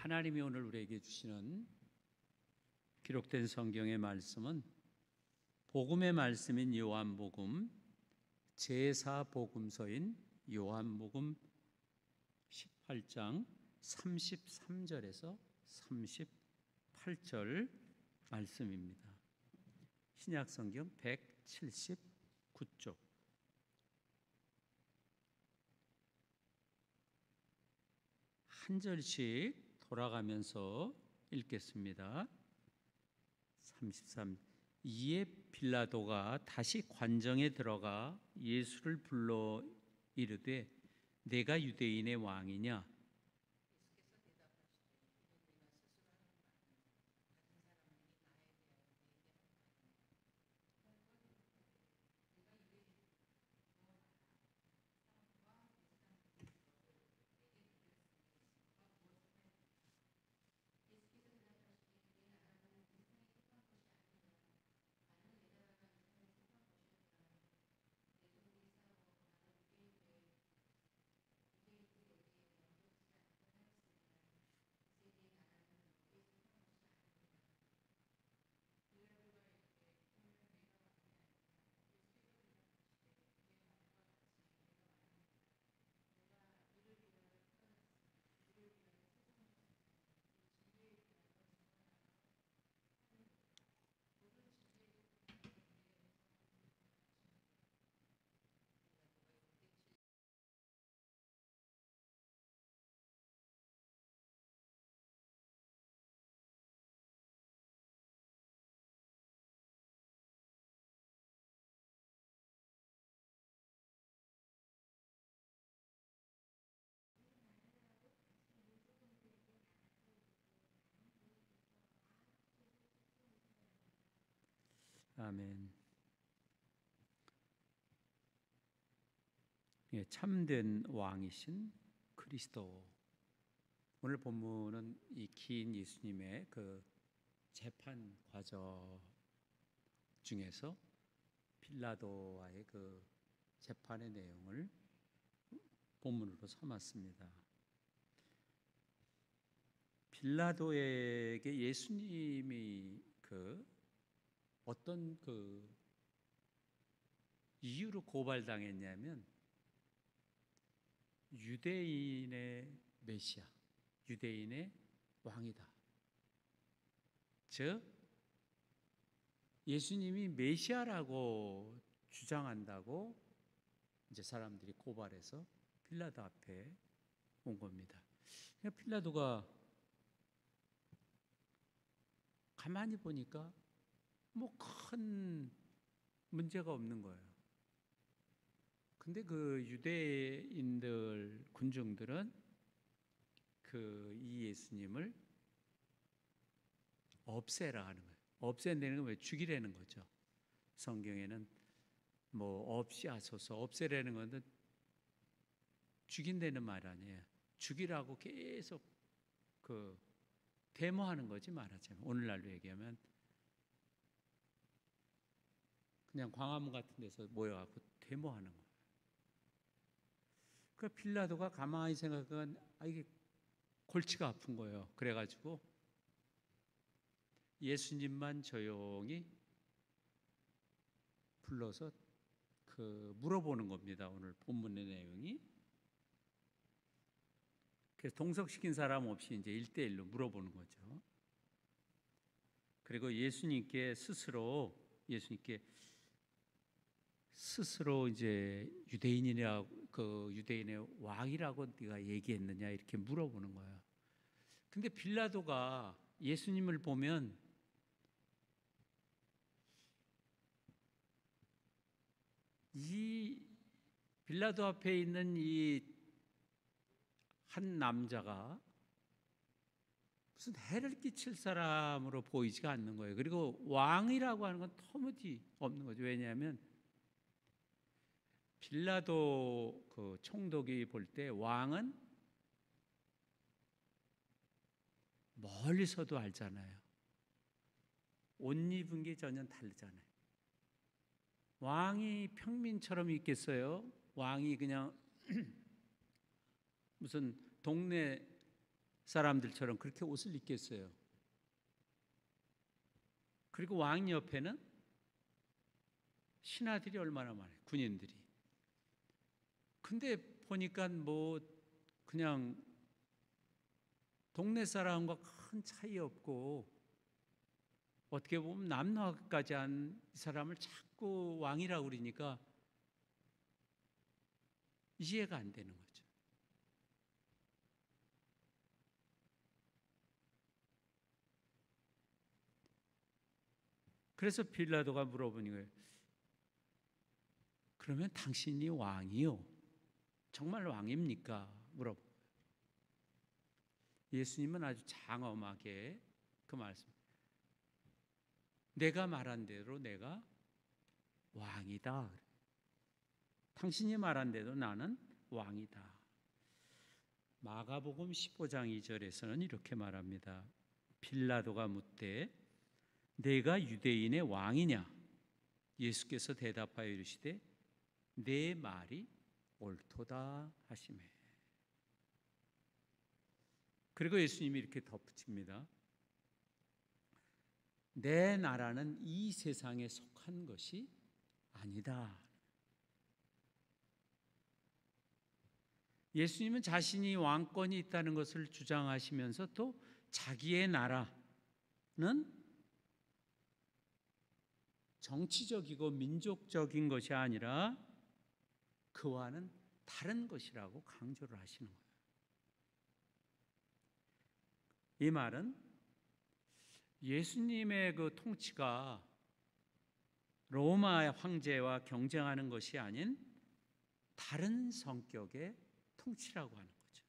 하나님이 오늘 우리에게 주시는 기록된 성경의 말씀은 복음의 말씀인 요한복음 제4복음서인 요한복음 18장 33절에서 38절 말씀입니다. 신약성경 179쪽. 한 절씩 돌아가면서 읽겠습니다. 33. 이에 빌라도가 다시 관정에 들어가 예수를 불러 이르되 내가 유대인의 왕이냐? 아멘. 예, 참된 왕이신 그리스도. 오늘 본문은 이 긴 예수님의 그 재판 과정 중에서 빌라도와의 그 재판의 내용을 본문으로 삼았습니다. 빌라도에게 예수님이 그 어떤 그 이유로 고발당했냐면 유대인의 메시아, 유대인의 왕이다. 즉 예수님이 메시아라고 주장한다고 이제 사람들이 고발해서 빌라도 앞에 온 겁니다. 빌라도가 가만히 보니까 뭐 큰 문제가 없는 거예요. 근데 그 유대인들 군중들은 그 이 예수님을 없애라 하는 거예요. 없앤다는 건 왜? 죽이라는 거죠. 성경에는 뭐 없이 하소서, 없애라는 건데 죽인다는 말 아니에요. 죽이라고 계속 그 데모하는 거지, 말하자면. 오늘날로 얘기하면 그냥 광화문 같은 데서 모여갖고 데모하는 거예요. 그 빌라도가 가만히 생각하면 이게 골치가 아픈 거예요. 그래가지고 예수님만 조용히 불러서 그 물어보는 겁니다. 오늘 본문의 내용이. 그래서 동석시킨 사람 없이 이제 1대1로 물어보는 거죠. 그리고 예수님께 스스로 이제 유대인이라고, 그 유대인의 왕이라고 네가 얘기했느냐 이렇게 물어보는 거예요. 근데 빌라도가 예수님을 보면 이 빌라도 앞에 있는 이 한 남자가 무슨 해를 끼칠 사람으로 보이지가 않는 거예요. 그리고 왕이라고 하는 건 터무지 없는 거죠. 왜냐하면 빌라도 그 총독이 볼 때 왕은 멀리서도 알잖아요. 옷 입은 게 전혀 다르잖아요. 왕이 평민처럼 있겠어요? 왕이 그냥 무슨 동네 사람들처럼 그렇게 옷을 입겠어요. 그리고 왕 옆에는 신하들이 얼마나 많아요. 군인들이. 근데 보니까 뭐 그냥 동네 사람과 큰 차이 없고 어떻게 보면 남노하까지 한 이 사람을 자꾸 왕이라고 그러니까 이해가 안 되는 거죠. 그래서 빌라도가 물어보는 거예요. 그러면 당신이 왕이요? 정말 왕입니까? 물어보고. 예수님은 아주 장엄하게 그 말씀. 내가 말한 대로 내가 왕이다. 당신이 말한 대로 나는 왕이다. 마가복음 15장 2절에서는 이렇게 말합니다. 빌라도가 묻되 내가 유대인의 왕이냐? 예수께서 대답하여 이르시되 내 말이 옳도다 하시매. 그리고 예수님이 이렇게 덧붙입니다. 내 나라는 이 세상에 속한 것이 아니다. 예수님은 자신이 왕권이 있다는 것을 주장하시면서 또 자기의 나라는 정치적이고 민족적인 것이 아니라 그와는 다른 것이라고 강조를 하시는 거예요. 이 말은 예수님의 그 통치가 로마 황제와 경쟁하는 것이 아닌 다른 성격의 통치라고 하는 거죠.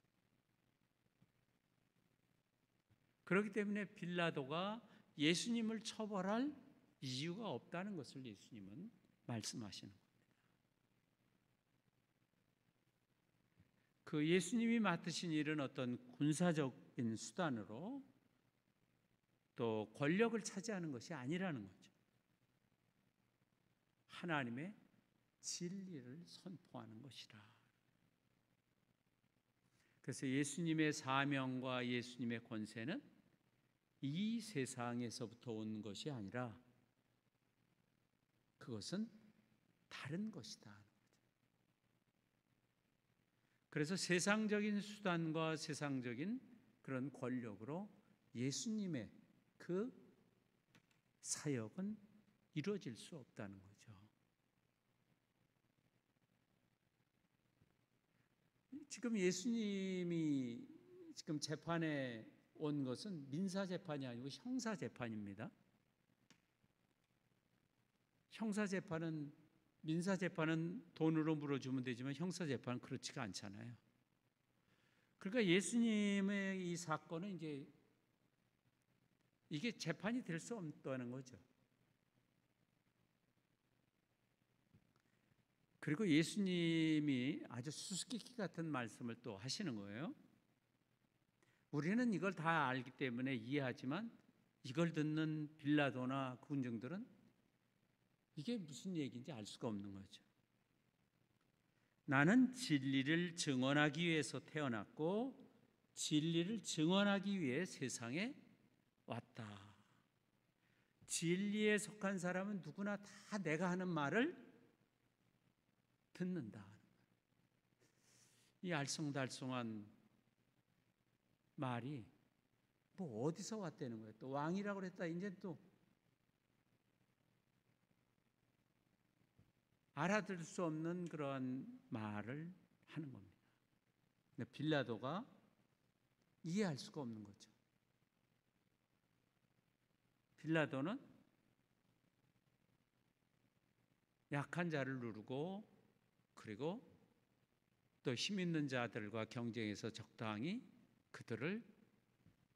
그렇기 때문에 빌라도가 예수님을 처벌할 이유가 없다는 것을 예수님은 말씀하시는 겁니다. 그 예수님이 맡으신 일은 어떤 군사적인 수단으로 또 권력을 차지하는 것이 아니라는 거죠. 하나님의 진리를 선포하는 것이라. 그래서 예수님의 사명과 예수님의 권세는 이 세상에서부터 온 것이 아니라 그것은 다른 것이다. 그래서 세상적인 수단과 세상적인 그런 권력으로 예수님의 그 사역은 이루어질 수 없다는 거죠. 지금 예수님이 지금 재판에 온 것은 민사 재판이 아니고 형사 재판입니다. 형사 재판은 민사 재판은 돈으로 물어주면 되지만 형사 재판은 그렇지가 않잖아요. 그러니까 예수님의 이 사건은 이제 이게 재판이 될 수 없다는 거죠. 그리고 예수님이 아주 수수께끼 같은 말씀을 또 하시는 거예요. 우리는 이걸 다 알기 때문에 이해하지만 이걸 듣는 빌라도나 군중들은 이게 무슨 얘기인지 알 수가 없는 거죠. 나는 진리를 증언하기 위해서 태어났고 진리를 증언하기 위해 세상에 왔다. 진리에 속한 사람은 누구나 다 내가 하는 말을 듣는다. 이 알쏭달쏭한 말이 뭐 어디서 왔다는 거예요. 또 왕이라고 그랬다. 이제 또 알아들 수 없는 그러한 말을 하는 겁니다. 근데 빌라도가 이해할 수가 없는 거죠. 빌라도는 약한 자를 누르고 그리고 또 힘 있는 자들과 경쟁해서 적당히 그들을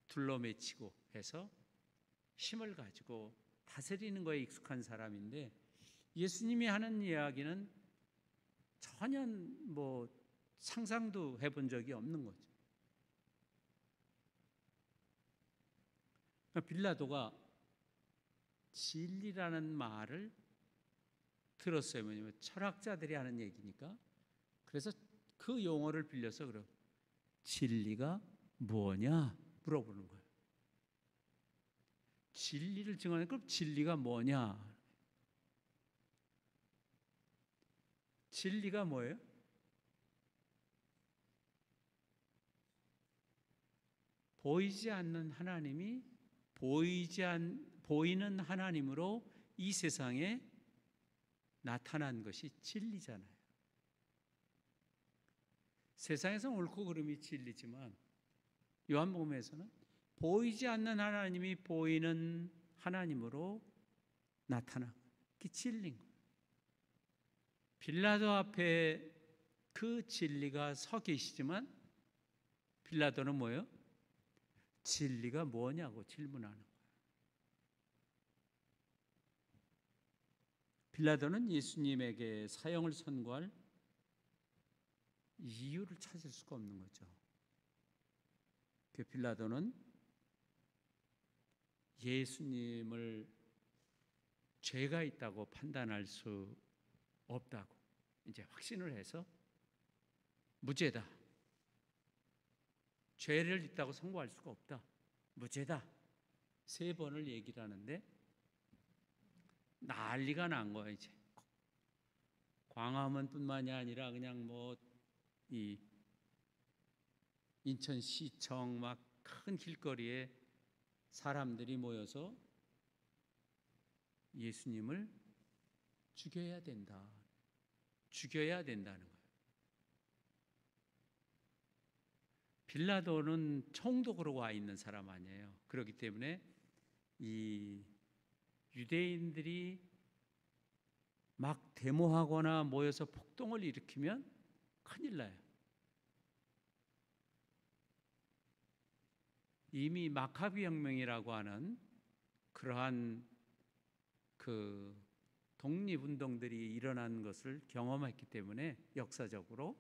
둘러매치고 해서 힘을 가지고 다스리는 거에 익숙한 사람인데 예수님이 하는 이야기는 전혀 뭐 상상도 해본 적이 없는 거죠. 빌라도가 진리라는 말을 들었어요. 뭐냐면 철학자들이 하는 얘기니까. 그래서 그 용어를 빌려서 그래요. 진리가 뭐냐 물어보는 거예요. 진리를 증언하는 그럼 진리가 뭐냐? 진리가 뭐예요? 보이지 않는 하나님이 보이는 하나님으로 이 세상에 나타난 것이 진리잖아요. 세상에서 옳고 그름이 진리지만 요한복음에서는 보이지 않는 하나님이 보이는 하나님으로 나타난 게 진리인 거예요. 빌라도 앞에 그 진리가 서 계시지만 빌라도는 뭐예요? 진리가 뭐냐고 질문하는 거예요. 빌라도는 예수님에게 사형을 선고할 이유를 찾을 수가 없는 거죠. 그 빌라도는 예수님을 죄가 있다고 판단할 수 없다고 이제 확신을 해서 무죄다. 죄를 있다고 선고할 수가 없다. 무죄다. 3번을 얘기를 하는데 난리가 난 거야 이제. 광화문뿐만이 아니라 그냥 이 인천시청 막 큰 길거리에 사람들이 모여서 예수님을 죽여야 된다. 죽여야 된다는 거예요. 빌라도는 총독으로 와 있는 사람 아니에요. 그렇기 때문에 이 유대인들이 막 데모하거나 모여서 폭동을 일으키면 큰일 나요. 이미 마카비 혁명이라고 하는 그러한 그 독립운동들이 일어난 것을 경험했기 때문에 역사적으로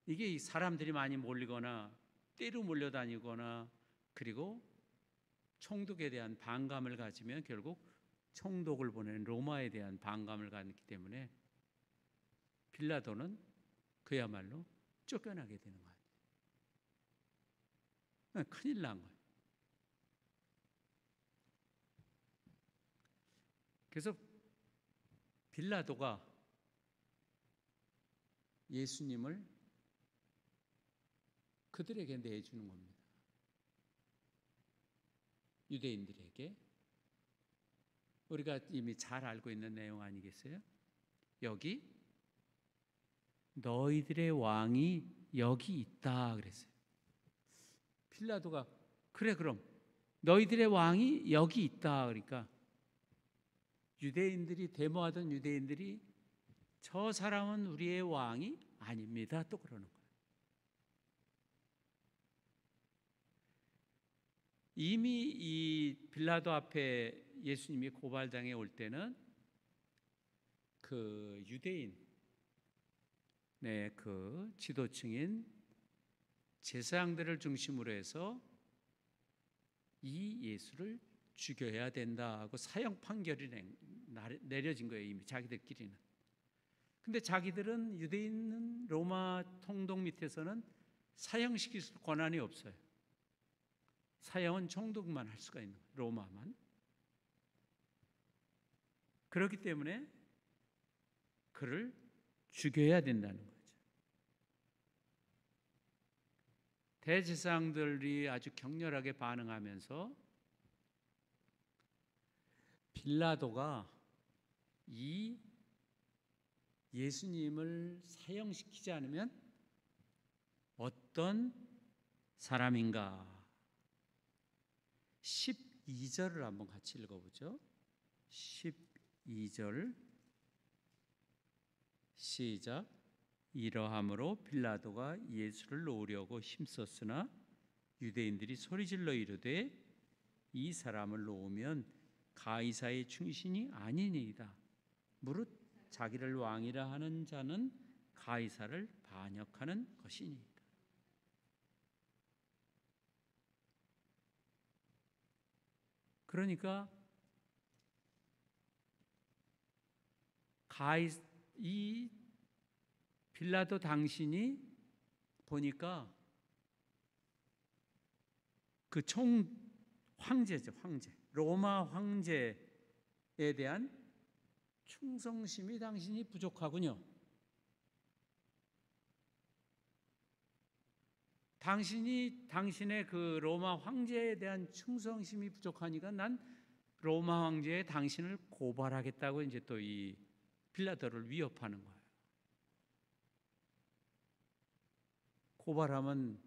이게 사람들이 많이 몰리거나 떼로 몰려다니거나 그리고 총독에 대한 반감을 가지면 결국 총독을 보내는 로마에 대한 반감을 갖기 때문에 빌라도는 그야말로 쫓겨나게 되는 거예요. 큰일 난 거예요. 그래서 빌라도가 예수님을 그들에게 내주는 겁니다. 유대인들에게. 우리가 이미 잘 알고 있는 내용 아니겠어요? 여기 너희들의 왕이 여기 있다 그랬어요. 빌라도가 그래 그럼 너희들의 왕이 여기 있다 그러니까 유대인들이 데모하던 유대인들이 저 사람은 우리의 왕이 아닙니다 또 그러는 거예요. 이미 이 빌라도 앞에 예수님이 고발당해 올 때는 그 유대인 그 지도층인 제사장들을 중심으로 해서 이 예수를 죽여야 된다 하고 사형 판결이 내려진 거예요. 이미 자기들끼리는. 근데 자기들은 유대인은 로마 통독 밑에서는 사형시킬 권한이 없어요. 사형은 총독만 할 수가 있는 거예요. 로마만. 그렇기 때문에 그를 죽여야 된다는 거죠. 대제사장들이 아주 격렬하게 반응하면서 빌라도가 이 예수님을 사형시키지 않으면 어떤 사람인가? 12절을 한번 같이 읽어보죠. 12절 시작. 이러함으로 빌라도가 예수를 놓으려고 힘썼으나 유대인들이 소리질러 이르되 이 사람을 놓으면 가이사의 충신이 아니니이다. 무릇 자기를 왕이라 하는 자는 가이사를 반역하는 것이니이다. 그러니까 이 빌라도 당신이 보니까 그 총 황제죠, 황제. 로마 황제에 대한 충성심이 당신이 부족하군요. 당신이 당신의 그 로마 황제에 대한 충성심이 부족하니까 난 로마 황제에 당신을 고발하겠다고 이제 또 이 빌라도를 위협하는 거예요. 고발하면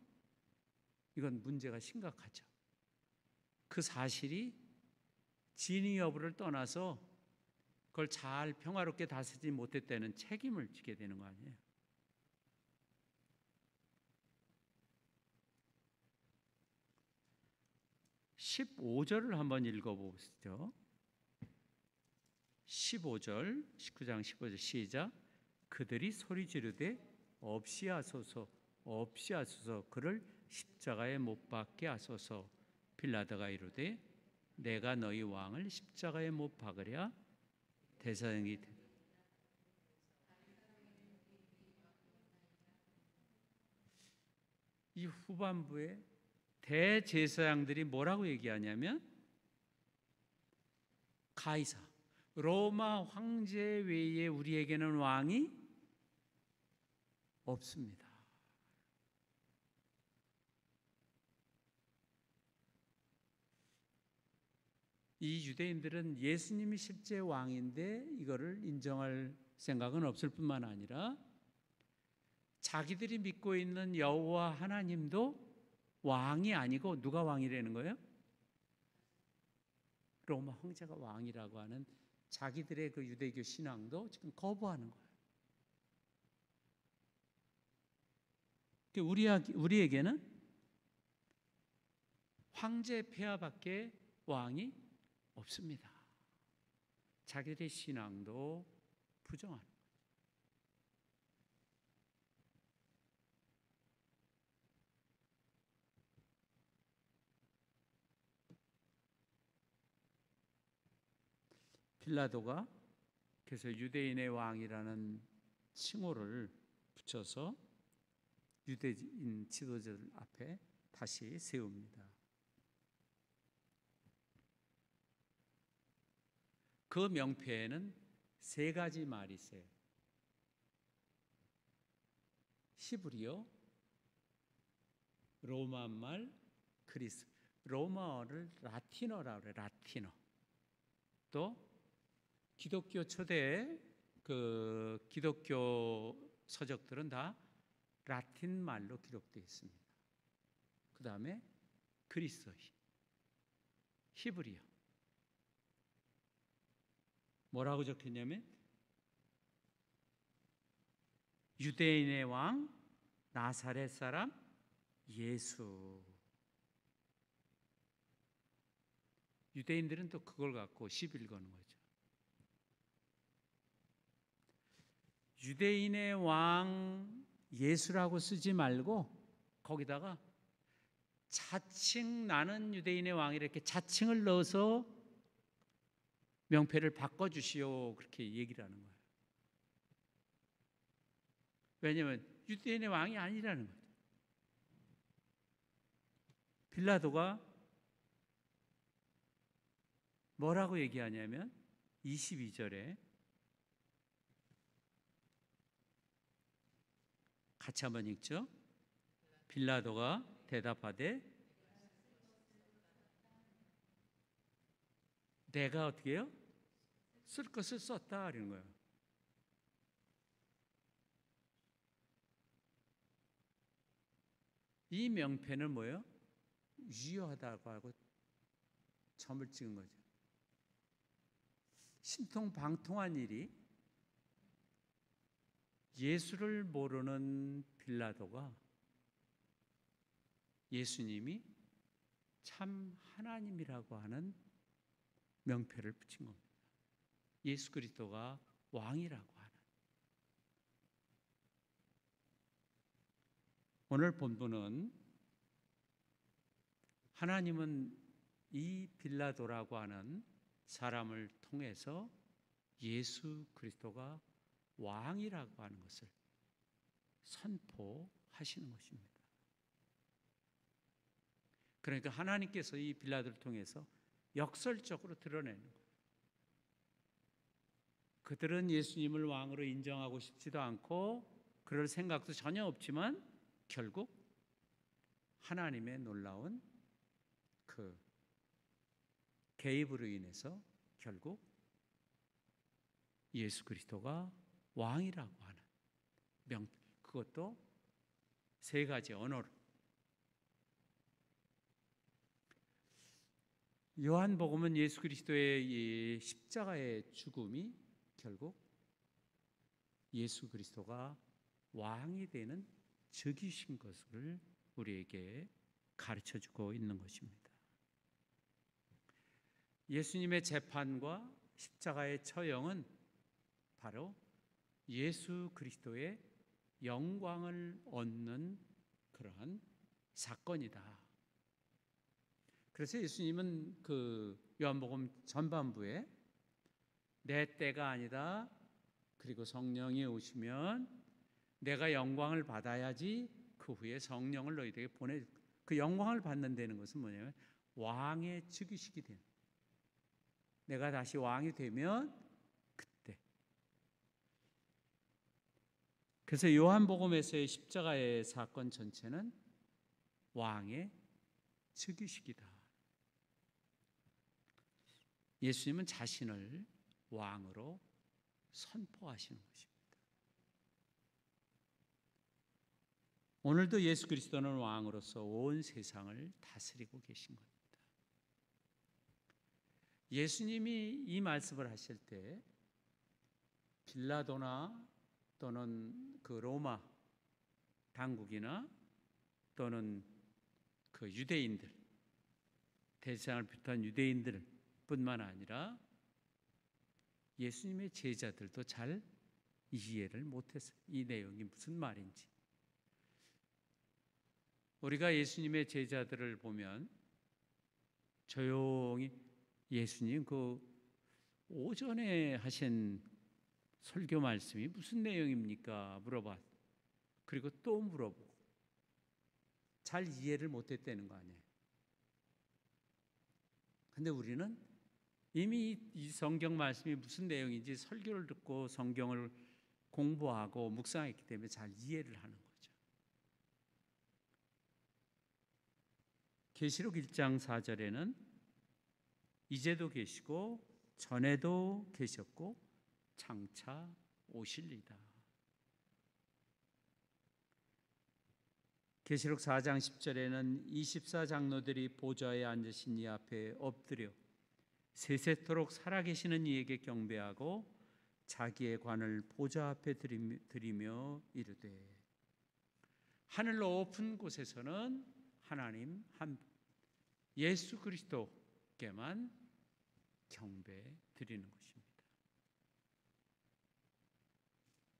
이건 문제가 심각하죠. 그 사실이 진위 여부를 떠나서 그걸 잘 평화롭게 다스리지 못했다는 책임을 지게 되는 거 아니에요. (15절을) 한번 읽어보시죠. 15절, 19장 15절 시작. 그들이 소리 지르되 없이 하소서, 없이 하소서, 그를 십자가에 못 박게 하소서. 빌라도가 이르되 내가 너희 왕을 십자가에 못 박으랴. 대사장이 이 후반부에 대제사장들이 뭐라고 얘기하냐면 가이사, 로마 황제 외에 우리에게는 왕이 없습니다. 이 유대인들은 예수님이 실제 왕인데 이거를 인정할 생각은 없을 뿐만 아니라 자기들이 믿고 있는 여호와 하나님도 왕이 아니고 누가 왕이라는 거예요? 로마 황제가 왕이라고 하는 자기들의 그 유대교 신앙도 지금 거부하는 거예요. 우리에게는 황제 폐하밖에 왕이 없습니다. 자기들의 신앙도 부정하는 거예요. 빌라도가 그래서 유대인의 왕이라는 칭호를 붙여서 유대인 지도자들 앞에 다시 세웁니다. 그 명패에는 세 가지 말이 있어요. 히브리어, 로마말, 그리스. 로마어를 라틴어라고 그래요. 라틴어. 또 기독교 초대 그 기독교 서적들은 다 라틴 말로 기록되어 있습니다. 그 다음에 그리스어, 히브리어. 뭐라고 적혔냐면 유대인의 왕 나사렛 사람 예수. 유대인들은 또 그걸 갖고 시비를 거는 거죠. 유대인의 왕 예수라고 쓰지 말고 거기다가 자칭 나는 유대인의 왕이라 이렇게 자칭을 넣어서 명패를 바꿔주시오 그렇게 얘기를 하는 거예요. 왜냐하면 유대인의 왕이 아니라는 거죠. 빌라도가 뭐라고 얘기하냐면 22절에 같이 한번 읽죠. 빌라도가 대답하되 내가 어떻게 해요? 쓸 것을 썼다 이런 거예요. 이 명패는 뭐예요? 유효하다고 하고 점을 찍은 거죠. 신통방통한 일이 예수를 모르는 빌라도가 예수님이 참 하나님이라고 하는 명패를 붙인 겁니다. 예수 그리스도가 왕이라고 하는. 오늘 본문은 하나님은 이 빌라도라고 하는 사람을 통해서 예수 그리스도가 왕이라고 하는 것을 선포하시는 것입니다. 그러니까 하나님께서 이 빌라도를 통해서 역설적으로 드러내는 거예요. 그들은 예수님을 왕으로 인정하고 싶지도 않고 그럴 생각도 전혀 없지만 결국 하나님의 놀라운 그 개입으로 인해서 결국 예수 그리스도가 왕이라고 하는 그것도 세 가지 언어로. 요한복음은 예수 그리스도의 이 십자가의 죽음이 결국 예수 그리스도가 왕이 되는 즉위신 것을 우리에게 가르쳐주고 있는 것입니다. 예수님의 재판과 십자가의 처형은 바로 예수 그리스도의 영광을 얻는 그러한 사건이다. 그래서 예수님은 그 요한복음 전반부에 내 때가 아니다. 그리고 성령이 오시면 내가 영광을 받아야지 그 후에 성령을 너희들에게 보내. 그 영광을 받는다는 것은 뭐냐면 왕의 즉위식이 되는. 내가 다시 왕이 되면 그때. 그래서 요한복음에서의 십자가의 사건 전체는 왕의 즉위식이다. 예수님은 자신을 왕으로 선포하시는 것입니다. 오늘도 예수 그리스도는 왕으로서 온 세상을 다스리고 계신 겁니다. 예수님이 이 말씀을 하실 때 빌라도나 또는 그 로마 당국이나 또는 그 유대인들, 대제사장을 비롯한 유대인들 뿐만 아니라 예수님의 제자들도 잘 이해를 못했어요. 이 내용이 무슨 말인지. 우리가 예수님의 제자들을 보면 조용히 예수님 그 오전에 하신 설교 말씀이 무슨 내용입니까? 물어봐. 그리고 또 물어보고. 잘 이해를 못했다는 거 아니에요. 근데 우리는 이미 이 성경 말씀이 무슨 내용인지 설교를 듣고 성경을 공부하고 묵상했기 때문에 잘 이해를 하는 거죠. 계시록 1장 4절에는 이제도 계시고 전에도 계셨고 장차 오실리다. 계시록 4장 10절에는 24장로들이 보좌에 앉으신 이 앞에 엎드려 세세토록 살아계시는 이에게 경배하고 자기의 관을 보좌 앞에 드리며 이르되. 하늘 높은 곳에서는 하나님 한 예수 그리스도께만 경배 드리는 것입니다.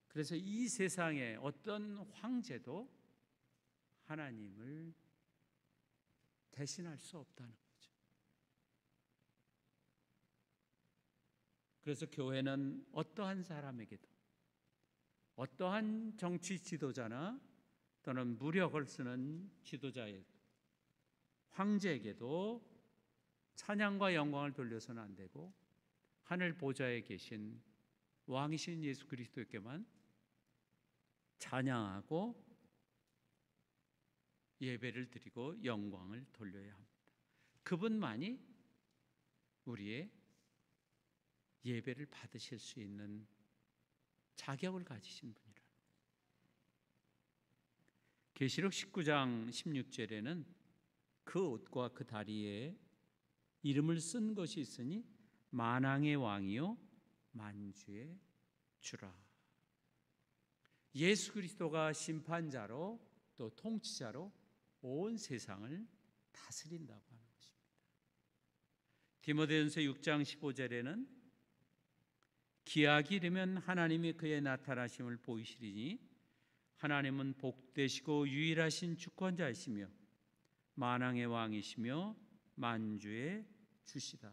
그래서 이 세상에 어떤 황제도 하나님을 대신할 수 없다는 거죠. 그래서 교회는 어떠한 사람에게도, 어떠한 정치 지도자나 또는 무력을 쓰는 지도자에게, 황제에게도 찬양과 영광을 돌려서는 안 되고 하늘 보좌에 계신 왕이신 예수 그리스도께만 찬양하고 예배를 드리고 영광을 돌려야 합니다. 그분만이 우리의 예배를 받으실 수 있는 자격을 가지신 분이라. 계시록 19장 16절에는 그 옷과 그 다리에 이름을 쓴 것이 있으니 만왕의 왕이요 만주의 주라. 예수 그리스도가 심판자로 또 통치자로 온 세상을 다스린다고 하는 것입니다. 디모데전서 6장 15절에는 기약이 되면 하나님이 그의 나타나심을 보이시리니 하나님은 복되시고 유일하신 주권자이시며 만왕의 왕이시며 만주의 주시다.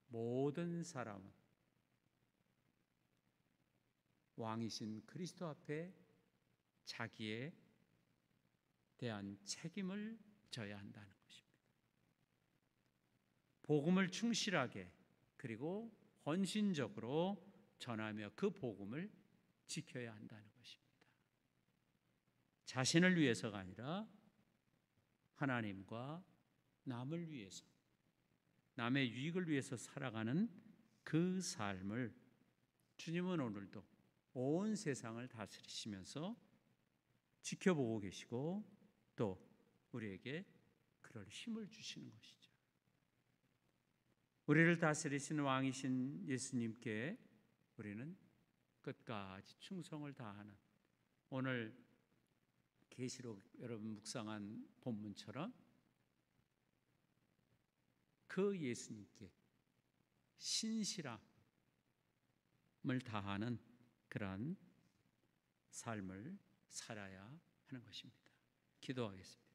모든 사람은 왕이신 그리스도 앞에 자기의 대한 책임을 져야 한다는 것입니다. 복음을 충실하게 그리고 헌신적으로 전하며 그 복음을 지켜야 한다는 것입니다. 자신을 위해서가 아니라 하나님과 남을 위해서, 남의 유익을 위해서 살아가는 그 삶을 주님은 오늘도 온 세상을 다스리시면서 지켜보고 계시고 또 우리에게 그럴 힘을 주시는 것이죠. 우리를 다스리시는 왕이신 예수님께 우리는 끝까지 충성을 다하는, 오늘 계시록 여러분 묵상한 본문처럼 그 예수님께 신실함을 다하는 그러한 삶을 살아야 하는 것입니다. 기도하겠습니다.